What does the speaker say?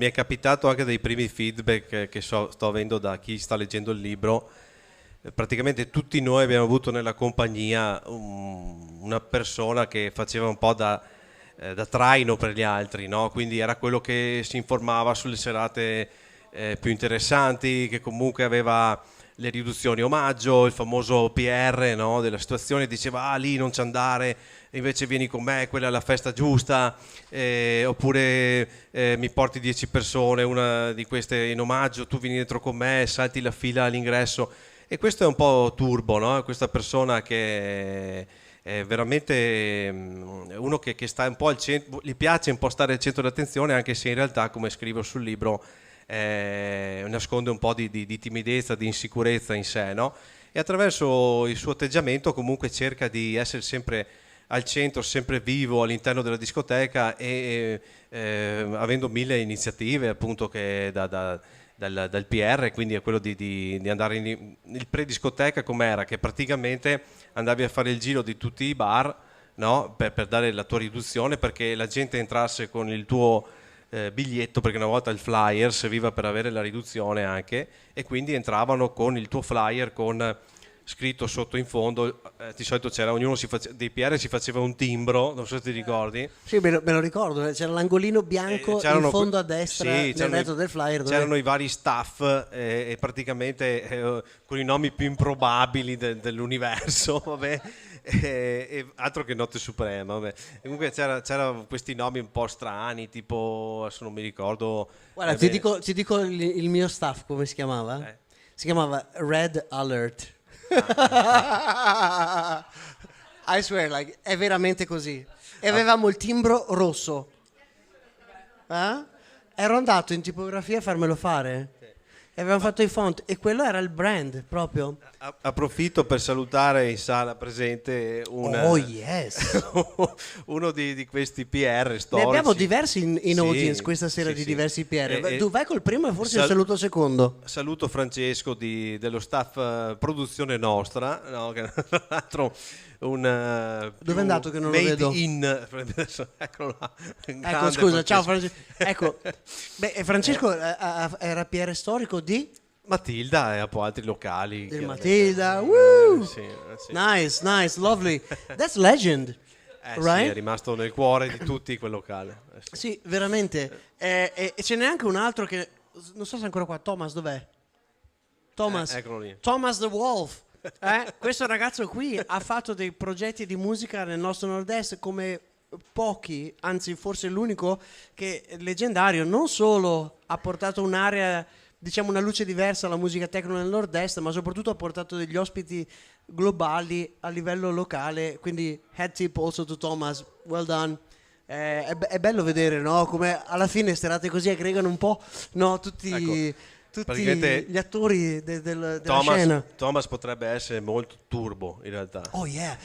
mi è capitato anche dei primi feedback che sto avendo da chi sta leggendo il libro. Praticamente tutti noi abbiamo avuto nella compagnia una persona che faceva un po' da traino per gli altri, no? Quindi era quello che si informava sulle serate più interessanti, che comunque aveva le riduzioni omaggio, il famoso PR, no, della situazione, diceva lì non c'è andare, invece vieni con me, quella è la festa giusta, oppure mi porti 10 persone, una di queste in omaggio, tu vieni dentro con me, salti la fila all'ingresso. E questo è un po' turbo, no? Questa persona che è veramente uno che sta un po' al centro, gli piace un po' stare al centro dell'attenzione, anche se in realtà, come scrivo sul libro, nasconde un po' di timidezza, di insicurezza in sé, no? E attraverso il suo atteggiamento comunque cerca di essere sempre al centro, sempre vivo all'interno della discoteca e avendo mille iniziative appunto che dal PR, quindi è quello di andare il pre-discoteca com'era, che praticamente andavi a fare il giro di tutti i bar, no? Per dare la tua riduzione, perché la gente entrasse con il tuo biglietto, perché una volta il flyer serviva per avere la riduzione anche, e quindi entravano con il tuo flyer con scritto sotto in fondo, di solito c'era, ognuno dei PR si faceva un timbro, non so se ti ricordi. Sì, me lo ricordo, c'era l'angolino bianco in fondo a destra, sì, nel retro del flyer. C'erano i vari staff e praticamente con i nomi più improbabili dell'universo, vabbè. Altro che Notte Suprema, vabbè. E comunque c'era questi nomi un po' strani, tipo adesso non mi ricordo. Guarda, ti dico il mio staff come si chiamava? Si chiamava Red Alert. I swear, like, è veramente così. E avevamo il timbro rosso. Ero andato in tipografia a farmelo fare. E avevamo fatto i font e quello era il brand proprio. Approfitto per salutare in sala presente Oh yes. uno di questi PR storici. Ne abbiamo diversi in Sì, audience questa sera, sì, di sì. diversi PR. Tu vai col primo e forse il saluto secondo. Saluto Francesco dello staff produzione nostra, no? Che tra l'altro dove è andato che non lo made vedo? Eccolo là. Ecco, scusa, ciao Francesco. Ecco, Francesco era PR storico di Matilda e un po' altri locali. del Matilda. Woo! Sì. Nice, lovely. That's legend. Right? Sì, è rimasto nel cuore di tutti quel locale. Sì, veramente. E ce n'è anche un altro che non so se è ancora qua. Thomas, dov'è? Thomas. Eccolo lì. Thomas the Wolf. Questo ragazzo qui ha fatto dei progetti di musica nel nostro nord-est come pochi, anzi forse l'unico, che è leggendario. Non solo ha portato un'area, diciamo una luce diversa alla musica techno nel nord-est, ma soprattutto ha portato degli ospiti globali a livello locale. Quindi head tip also to Thomas, well done. È bello vedere, no? Come alla fine serate così aggregano un po', no? Tutti gli attori della scena. Thomas potrebbe essere molto turbo in realtà. Oh yeah.